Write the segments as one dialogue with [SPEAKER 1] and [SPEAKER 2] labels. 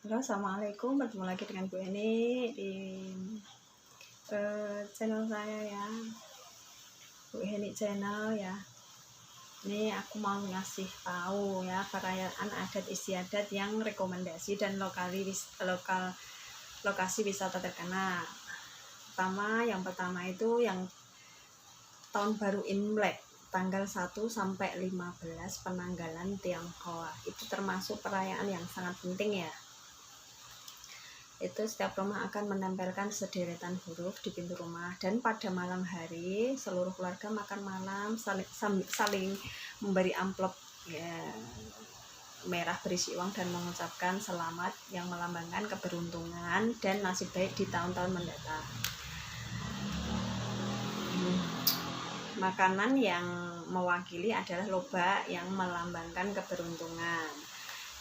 [SPEAKER 1] Halo, assalamualaikum. Bertemu lagi dengan Bu Eni di channel saya ya, Bu Eni channel ya. Ini aku mau ngasih tahu ya perayaan adat istiadat yang rekomendasi dan lokasi wisata terkenal. Yang pertama itu yang tahun baru Imlek tanggal 1 sampai 15 penanggalan Tionghoa. Itu termasuk perayaan yang sangat penting ya. Itu setiap rumah akan menempelkan sederetan huruf di pintu rumah, dan pada malam hari seluruh keluarga makan malam saling memberi amplop ya, merah berisi uang dan mengucapkan selamat yang melambangkan keberuntungan dan nasib baik di tahun-tahun mendatang. Makanan yang mewakili adalah lobak yang melambangkan keberuntungan,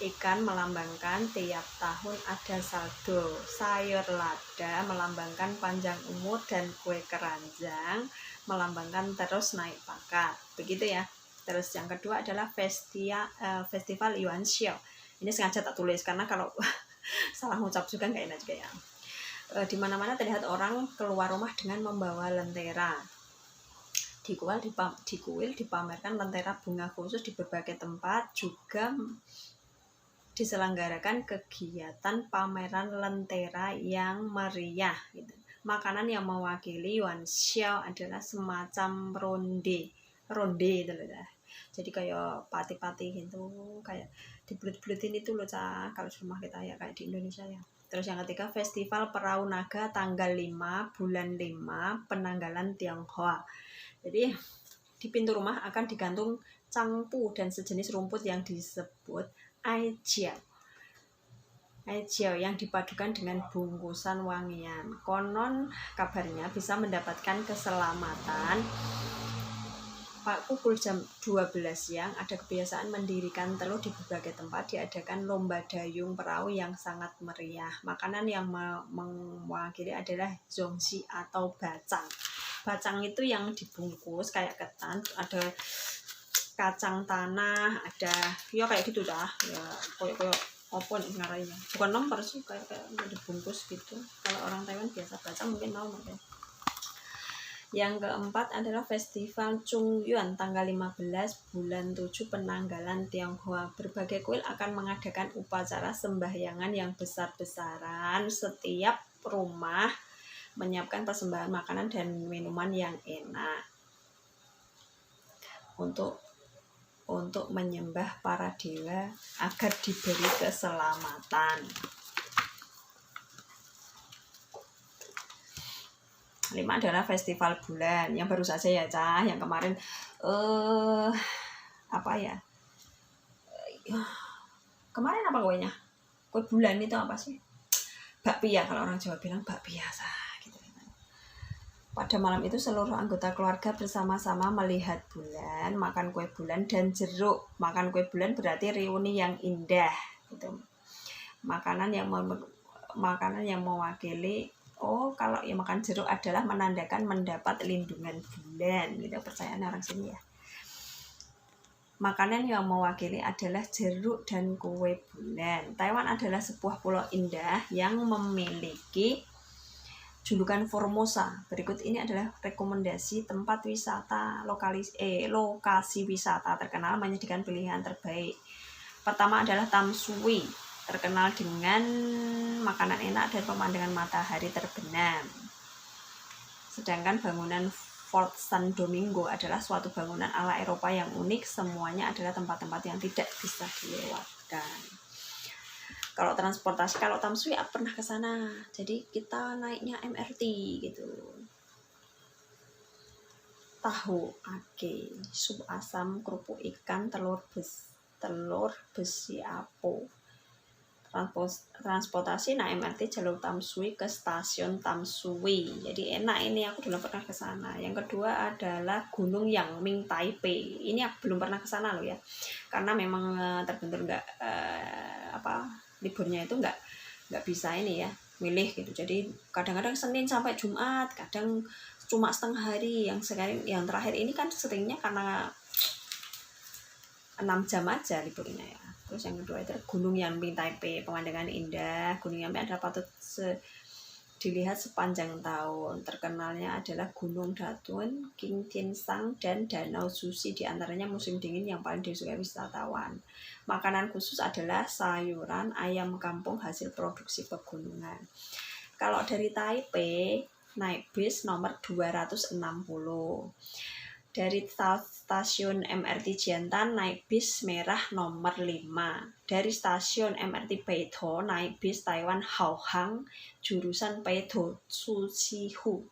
[SPEAKER 1] ikan melambangkan tiap tahun ada saldo, sayur lada melambangkan panjang umur, dan kue keranjang melambangkan terus naik pangkat. Begitu ya. Terus yang kedua adalah festival Yuan Xiao. Ini sengaja tak tulis karena kalau salah ngucap juga nggak enak juga ya. Di mana-mana terlihat orang keluar rumah dengan membawa lentera. Di kuil dipamerkan lentera bunga khusus di berbagai tempat. Juga diselenggarakan kegiatan pameran lentera yang meriah gitu. Makanan yang mewakili Yuan Xiao adalah semacam ronde itu loh ya. Jadi kayak pati-pati gitu, kayak dibelut-belutin itu loh Cah, kalau di rumah kita ya kayak di Indonesia ya. Terus yang ketiga, festival Perahu Naga tanggal 5 bulan 5 penanggalan Tionghoa. Jadi di pintu rumah akan digantung cangpu dan sejenis rumput yang disebut aijiao yang dipadukan dengan bungkusan wangian. Konon kabarnya bisa mendapatkan keselamatan. Pukul jam 12 siang ada kebiasaan mendirikan telur di berbagai tempat, diadakan lomba dayung perahu yang sangat meriah. Makanan yang mewakili adalah zongxi atau bacang. Bacang itu yang dibungkus kayak ketan, ada kacang tanah, ada ya kayak gitu dah ya, koyo apa nih ngaranya, bukan lemper sih, kayak dibungkus gitu. Kalau orang Taiwan biasa bacang mungkin mau mungkin. Yang keempat adalah festival Chungyuan tanggal 15 bulan 7 penanggalan Tionghoa. Berbagai kuil akan mengadakan upacara sembahyangan yang besar-besaran. Setiap rumah menyiapkan persembahan makanan dan minuman yang enak untuk menyembah para dewa agar diberi keselamatan. 5 adalah festival bulan yang baru saja ya Cah, yang kemarin kemarin apa kuenya? Kue bulan itu apa sih? Bakpia, kalau orang Jawa bilang bakpia gitu. Pada malam itu seluruh anggota keluarga bersama-sama melihat bulan, makan kue bulan dan jeruk. Makan kue bulan berarti reuni yang indah gitu. Makanan yang mewakili kalau yang makan jeruk adalah menandakan mendapat lindungan bulan gitu, percayaan orang sini ya. Makanan yang mewakili adalah jeruk dan kue bulan. Taiwan adalah sebuah pulau indah yang memiliki julukan Formosa. Berikut ini adalah rekomendasi tempat wisata lokasi wisata terkenal menyajikan pilihan terbaik. Pertama adalah Tam Sui, terkenal dengan makanan enak dan pemandangan matahari terbenam. Sedangkan bangunan Fort San Domingo adalah suatu bangunan ala Eropa yang unik. Semuanya adalah tempat-tempat yang tidak bisa dilewatkan. Kalau transportasi, kalau Tam Sui aku pernah ke sana. Jadi kita naiknya MRT gitu. Tahu ake, sup asam, kerupuk ikan, telur besi apo. Transportasi naik MRT jalur Tam Sui ke stasiun Tam Sui. Jadi enak, ini aku belum pernah ke sana. Yang kedua adalah Gunung Yangming Taipei. Ini aku belum pernah ke sana loh ya. Karena memang terbentur liburnya itu nggak bisa ini ya, milih gitu. Jadi kadang-kadang Senin sampai Jumat, kadang cuma setengah hari. Yang terakhir ini kan seringnya karena 6 jam aja liburnya ya. Terus yang kedua itu Gunung Yanping Taipei, pemandangan indah. Gunung Yanping adalah patut dilihat sepanjang tahun. Terkenalnya adalah Gunung Datun, King Tinsang, dan Danau Suci. Di antaranya musim dingin yang paling disukai wisatawan. Makanan khusus adalah sayuran, ayam kampung hasil produksi pegunungan. Kalau dari Taipei, naik bis nomor 260. Dari stasiun MRT Jiantan naik bis merah nomor 5. Dari stasiun MRT Beidou naik bis Taiwan Haohang jurusan Beidou Suqihu.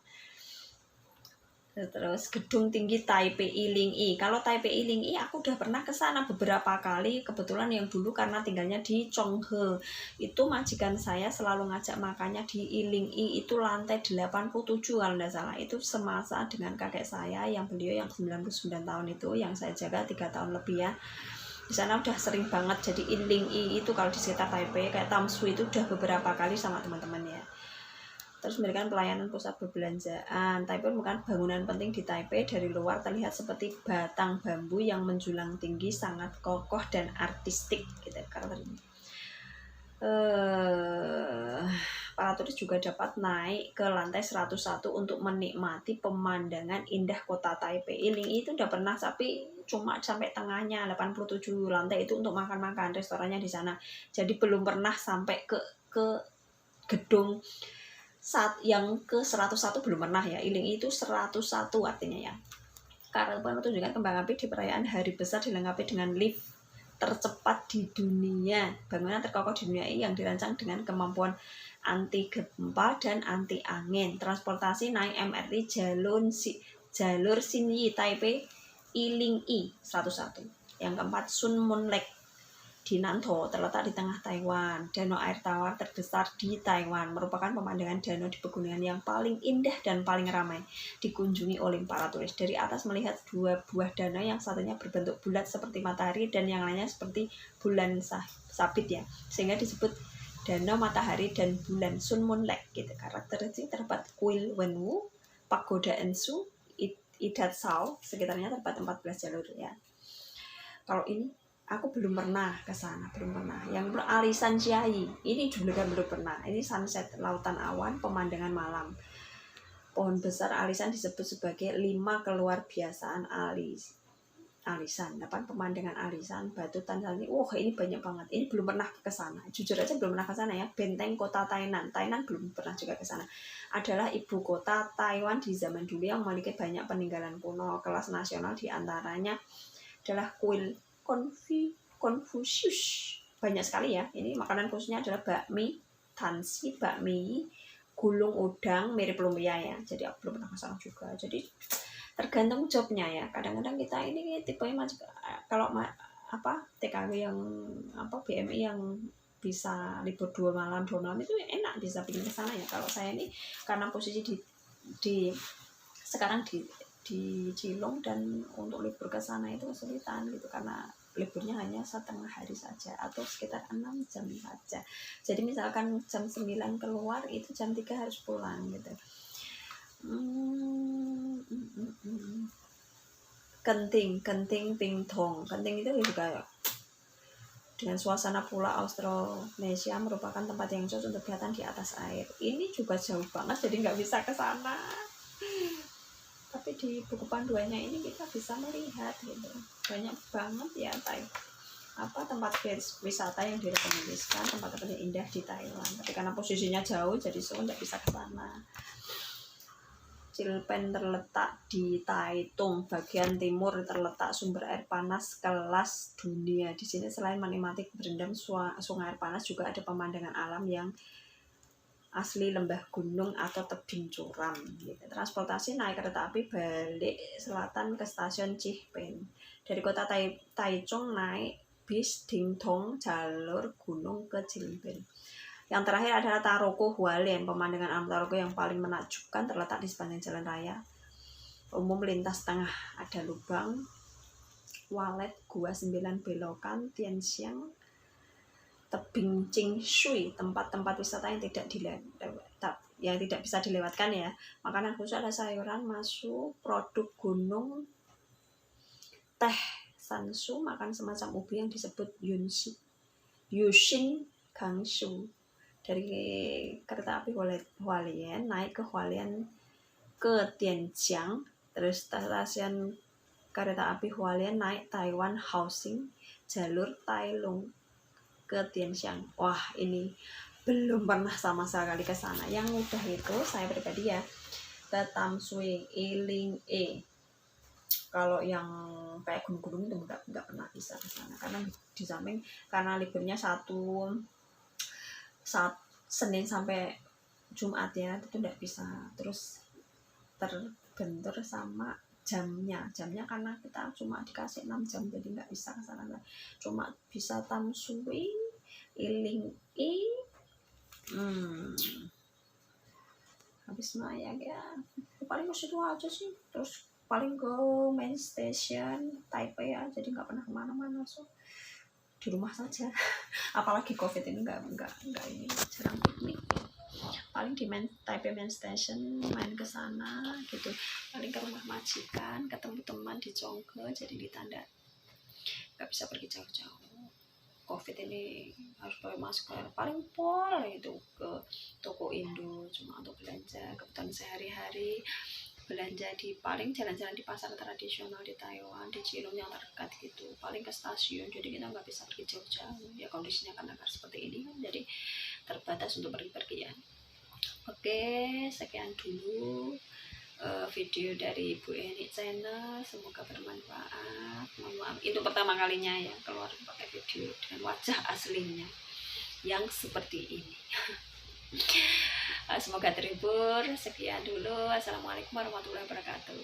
[SPEAKER 1] Terus gedung tinggi Taipei Yilingyi. Kalau Taipei Yilingyi aku udah pernah ke sana beberapa kali. Kebetulan yang dulu karena tinggalnya di Chonghe. Itu majikan saya selalu ngajak makannya di Yilingyi. Itu lantai 87 kalau tidak salah. Itu semasa dengan kakek saya yang beliau yang 99 tahun itu, yang saya jaga 3 tahun lebih ya. Di sana udah sering banget. Jadi Yilingyi itu kalau di sekitar Taipei kayak Tamsui itu udah beberapa kali sama teman-teman ya. Terus memberikan pelayanan pusat perbelanjaan. Taipei merupakan bangunan penting di Taipei. Dari luar terlihat seperti batang bambu yang menjulang tinggi, sangat kokoh dan artistik gitu karakternya. Para turis juga dapat naik ke lantai 101 untuk menikmati pemandangan indah kota Taipei. Ini itu udah pernah, tapi cuma sampai tengahnya, 87 lantai itu untuk makan-makan, restorannya di sana. Jadi belum pernah sampai ke gedung saat yang ke 101 belum pernah ya. Yilingyi itu 101 artinya ya. Karena menunjukkan kembang api di perayaan hari besar dilengkapi dengan lift tercepat di dunia. Bangunan terkokoh di dunia ini yang dirancang dengan kemampuan anti gempa dan anti angin. Transportasi naik MRT jalur Xinyi Taipei Yilingyi 101. Yang keempat, Sun Mun Lake di Nantou, terletak di tengah Taiwan. Danau air tawar terbesar di Taiwan, merupakan pemandangan danau di pegunungan yang paling indah dan paling ramai dikunjungi oleh para turis. Dari atas melihat 2 buah danau, yang satunya berbentuk bulat seperti matahari dan yang lainnya seperti bulan sabit ya, sehingga disebut Danau Matahari dan Bulan, Sun Mun Lake gitu. Karakteristik terdapat kuil Wenwu, Pagoda Ensu, Idat Sao, sekitarnya terdapat 14 jalur ya. Kalau ini aku belum pernah ke sana, belum pernah. Yang Alisan Chiayi, ini juga belum pernah. Ini sunset, lautan awan, pemandangan malam. Pohon besar alisan disebut sebagai 5 keluar biasaan alisan. 8 pemandangan alisan, batu Tanzania. Wah, ini banyak banget. Ini belum pernah ke sana. Jujur aja belum pernah ke sana ya. Benteng kota Tainan. Tainan belum pernah juga ke sana. Adalah ibu kota Taiwan di zaman dulu yang memiliki banyak peninggalan kuno. Kelas nasional diantaranya adalah kuil Confucius, banyak sekali ya. Ini makanan khususnya adalah bakmi tansi, bakmi gulung udang mirip lumpia ya. Jadi aku belum pernah kesana juga. Jadi tergantung jobnya ya. Kadang-kadang kita ini tipenya kalau TKW yang BMI yang bisa libur 2 malam itu enak, bisa pindah ke sana ya. Kalau saya ini karena posisi di sekarang di Cilung, dan untuk libur ke sana itu kesulitan gitu karena liburnya hanya setengah hari saja atau sekitar 6 jam saja. Jadi misalkan jam 9 keluar, itu jam 3 harus pulang gitu. Genting Pingtong. Genting itu juga dengan suasana pulau Austronesia merupakan tempat yang cocok untuk kegiatan di atas air. Ini juga jauh banget, jadi nggak bisa ke sana. Tapi di buku panduannya ini kita bisa melihat gitu, banyak banget ya tempat wisata yang direkomendasikan, tempat-tempat yang indah di Taiwan. Tapi karena posisinya jauh, jadi saya nggak bisa ke sana. Chilpen terletak di Taitung, bagian timur terletak sumber air panas kelas dunia. Di sini selain menikmati berendam sungai air panas, juga ada pemandangan alam yang asli lembah gunung atau tebing curam gitu. Transportasi naik kereta api balik selatan ke stasiun Chilpen. Dari kota Taichung naik bis Dingtong jalur gunung ke Chilpen. Yang terakhir adalah Taroko Hualien. Pemandangan alam Taroko yang paling menakjubkan terletak di sepanjang jalan raya umum lintas tengah. Ada lubang walet, gua 9 belokan, Tianxiang, tebing Qingshui, tempat-tempat wisata yang tidak bisa dilewatkan ya. Makanan khusus ada sayuran, masu, produk gunung, teh sansu, makan semacam ubi yang disebut yunshi. Yushin Gangshu. Dari kereta api Hualien naik ke Hualien ke Tianjiang, terus stasiun kereta api Hualien naik Taiwan Housing, jalur Tailung ke Tianjiang. Wah, ini belum pernah sama sekali ke sana. Yang udah itu saya pribadi ya ke Tamsui, Iling Kalau yang kayak gunung-gunung itu nggak pernah bisa ke sana karena di samping karena liburnya saat Senin sampai Jumat ya, itu nggak bisa, terus terbentur sama jamnya karena kita cuma dikasih 6 jam jadi nggak bisa ke sana, cuma bisa Tamsui, Iling habis Maya ya paling ke situ aja sih, terus paling ke main station Taipei ya, jadi nggak pernah kemana-mana, so di rumah saja. Apalagi covid ini nggak ini, jarang piknik, paling di Taipei main station main ke sana gitu, paling ke rumah majikan, ketemu teman di Chongke, jadi di tanda nggak bisa pergi jauh-jauh. Covid ini harus pakai masker, paling pol itu ke toko Indo cuma untuk belanja kebutuhan sehari-hari, belanja di paling jalan-jalan di pasar tradisional di Taiwan, di Cilong yang terdekat gitu, paling ke stasiun, jadi kita nggak bisa pergi jauh-jauh ya, kondisinya karena seperti ini kan, jadi terbatas untuk pergi-pergi ya. Oke, sekian dulu video dari Bu Eni Channel, semoga bermanfaat. Mohon maaf itu pertama kalinya ya keluar pakai video dengan wajah aslinya yang seperti ini. Semoga terhibur. Sekian dulu, assalamualaikum warahmatullahi wabarakatuh.